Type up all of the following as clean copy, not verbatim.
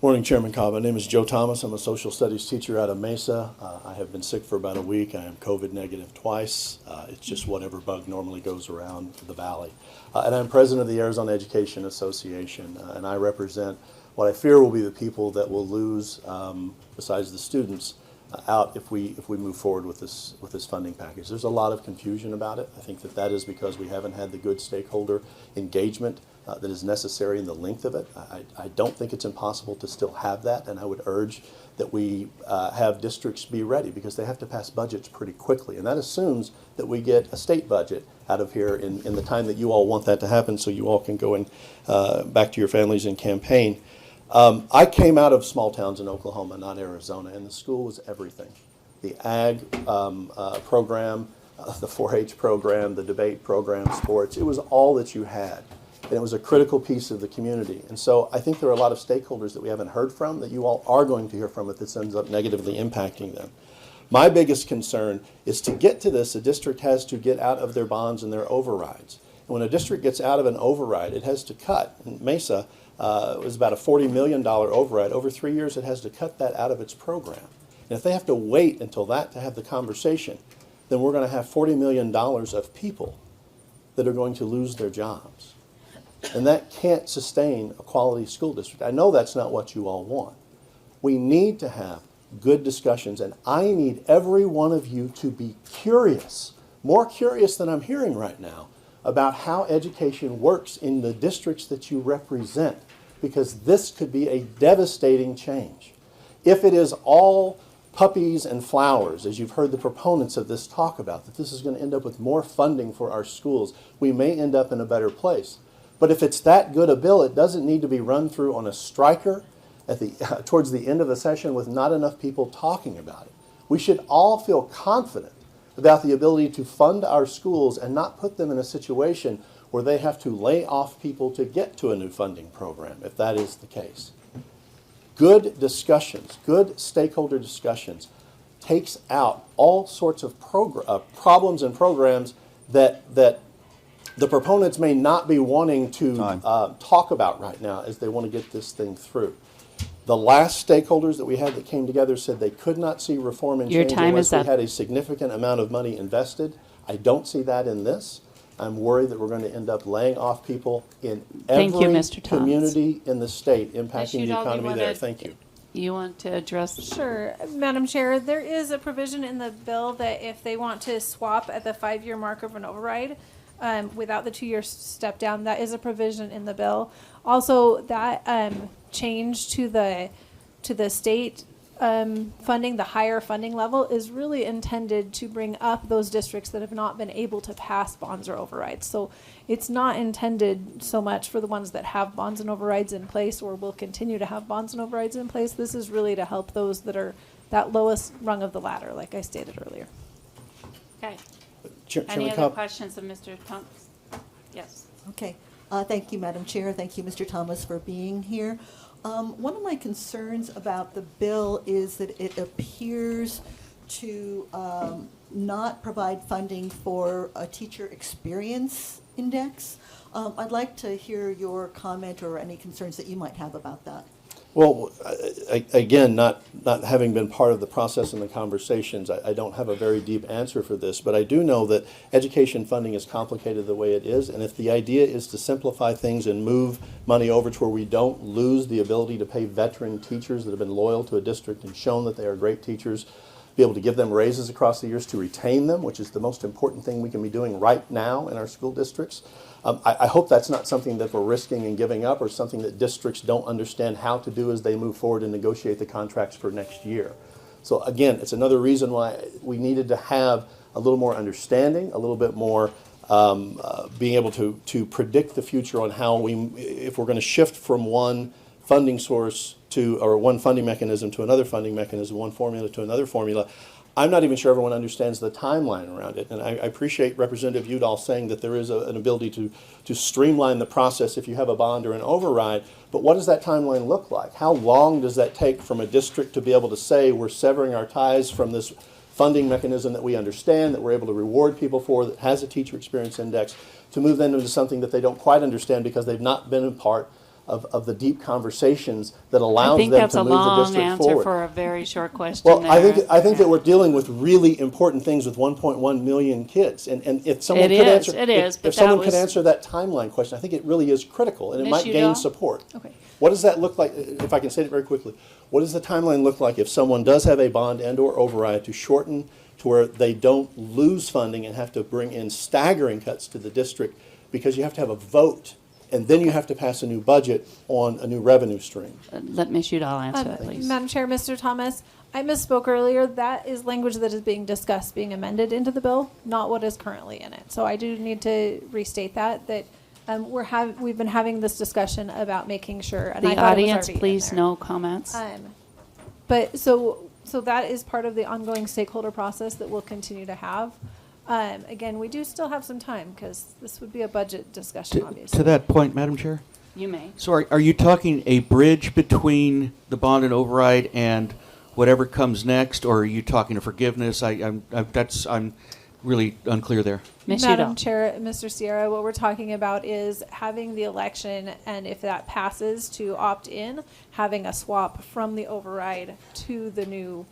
Morning, Chairman Cobb. My name is Joe Thomas. I'm a social studies teacher out of Mesa. I have been sick for about a week. I am COVID negative twice. It's just whatever bug normally goes around the valley. And I'm president of the Arizona Education Association, and I represent what I fear will be the people that will lose, besides the students, out if we move forward with this funding package. There's a lot of confusion about it. I think that is because we haven't had the good stakeholder engagement that is necessary in the length of it. I don't think it's impossible to still have that, and I would urge that we have districts be ready, because they have to pass budgets pretty quickly, and that assumes that we get a state budget out of here in the time that you all want that to happen, so you all can go back to your families and campaign. I came out of small towns in Oklahoma, not Arizona, and the school was everything. The ag program, the 4-H program, the debate program, sports, it was all that you had. And it was a critical piece of the community. And so I think there are a lot of stakeholders that we haven't heard from that you all are going to hear from if this ends up negatively impacting them. My biggest concern is to get to this, a district has to get out of their bonds and their overrides. And when a district gets out of an override, it has to cut. In Mesa, it was about a $40 million override. Over 3 years, it has to cut that out of its program. And if they have to wait until that to have the conversation, then we're going to have $40 million of people that are going to lose their jobs. And that can't sustain a quality school district. I know that's not what you all want. We need to have good discussions, and I need every one of you to be curious, more curious than I'm hearing right now, about how education works in the districts that you represent, because this could be a devastating change. If it is all puppies and flowers, as you've heard the proponents of this talk about, that this is going to end up with more funding for our schools, we may end up in a better place. But if it's that good a bill, it doesn't need to be run through on a striker at towards the end of the session with not enough people talking about it. We should all feel confident about the ability to fund our schools and not put them in a situation where they have to lay off people to get to a new funding program, if that is the case. Good discussions, good stakeholder discussions, takes out all sorts of problems and programs that the proponents may not be wanting to talk about right now as they want to get this thing through. The last stakeholders that we had that came together said they could not see reform and change unless we had a significant amount of money invested. I don't see that in this. I'm worried that we're going to end up laying off people in every community in the state, impacting the economy there. Thank you. You want to address? Sure, Madam Chair. There is a provision in the bill that if they want to swap at the 5-year mark of an override, without the 2-year step down, that is a provision in the bill. Also, that change to the state funding, the higher funding level, is really intended to bring up those districts that have not been able to pass bonds or overrides. So it's not intended so much for the ones that have bonds and overrides in place or will continue to have bonds and overrides in place. This is really to help those that are that lowest rung of the ladder, like I stated earlier. Okay. Any other questions of Mr. Thomas? Yes. Okay. Thank you, Madam Chair. Thank you, Mr. Thomas, for being here. One of my concerns about the bill is that it appears to not provide funding for a teacher experience index. I'd like to hear your comment or any concerns that you might have about that. Well, again, not having been part of the process and the conversations, I don't have a very deep answer for this, but I do know that education funding is complicated the way it is, and if the idea is to simplify things and move money over to where we don't lose the ability to pay veteran teachers that have been loyal to a district and shown that they are great teachers, be able to give them raises across the years to retain them, which is the most important thing we can be doing right now in our school districts. I hope that's not something that we're risking and giving up, or something that districts don't understand how to do as they move forward and negotiate the contracts for next year. So again, it's another reason why we needed to have a little more understanding, a little bit more being able to predict the future on how if we're going to shift from one funding source or one funding mechanism to another funding mechanism, one formula to another formula. I'm not even sure everyone understands the timeline around it. And I appreciate Representative Udall saying that there is an ability to streamline the process if you have a bond or an override. But what does that timeline look like? How long does that take from a district to be able to say we're severing our ties from this funding mechanism that we understand, that we're able to reward people for, that has a teacher experience index, to move them into something that they don't quite understand because they've not been a part of the deep conversations that I allows think them that's to a move the long district answer forward. for a very short question. Well, I there. think that Yeah. we're dealing with really important things with 1.1 million kids, and if someone It could is, answer, it is, but if someone that could was- answer that timeline question, I think it really is critical, and it Ms. might gain Udall? support. Okay. What does that look like? If I can say it very quickly, what does the timeline look like if someone does have a bond and/or override to shorten to where they don't lose funding and have to bring in staggering cuts to the district because you have to have a vote? And then you have to pass a new budget on a new revenue stream. Let Ms. Udall answer that, please. Madam Chair, Mr. Thomas, I misspoke earlier. That is language that is being discussed, being amended into the bill, not what is currently in it. So I do need to restate that we've been having this discussion about making sure. And I The thought it was audience, already in please, there. no comments. But so that is part of the ongoing stakeholder process that we'll continue to have. Again, we do still have some time because this would be a budget discussion, obviously. To that point, Madam Chair, You may. so are you talking a bridge between the bond and override and whatever comes next, or are you talking a forgiveness? I'm really unclear there. Ms. Madam Udall. Chair, Mr. Sierra, what we're talking about is having the election, and if that passes to opt in, having a swap from the override to the new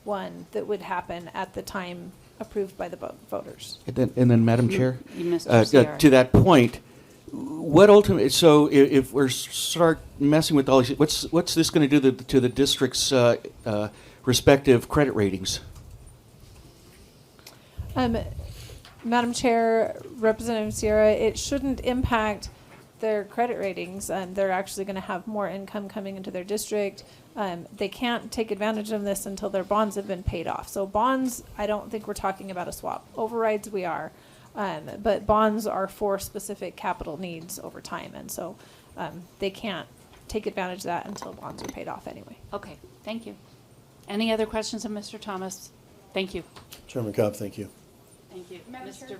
one that would happen at the time approved by the voters. And then Madam Chair, You missed Sierra. to that point, what ultimately? So if we're start messing with all these, what's this going to do to the district's respective credit ratings? Madam Chair, Representative Sierra, it shouldn't impact their credit ratings. They're actually going to have more income coming into their district. They can't take advantage of this until their bonds have been paid off. So bonds, I don't think we're talking about a swap. Overrides, we are. But bonds are for specific capital needs over time. And so they can't take advantage of that until bonds are paid off anyway. Okay, thank you. Any other questions of Mr. Thomas? Thank you. Chairman Cobb, thank you. Thank you. Mr.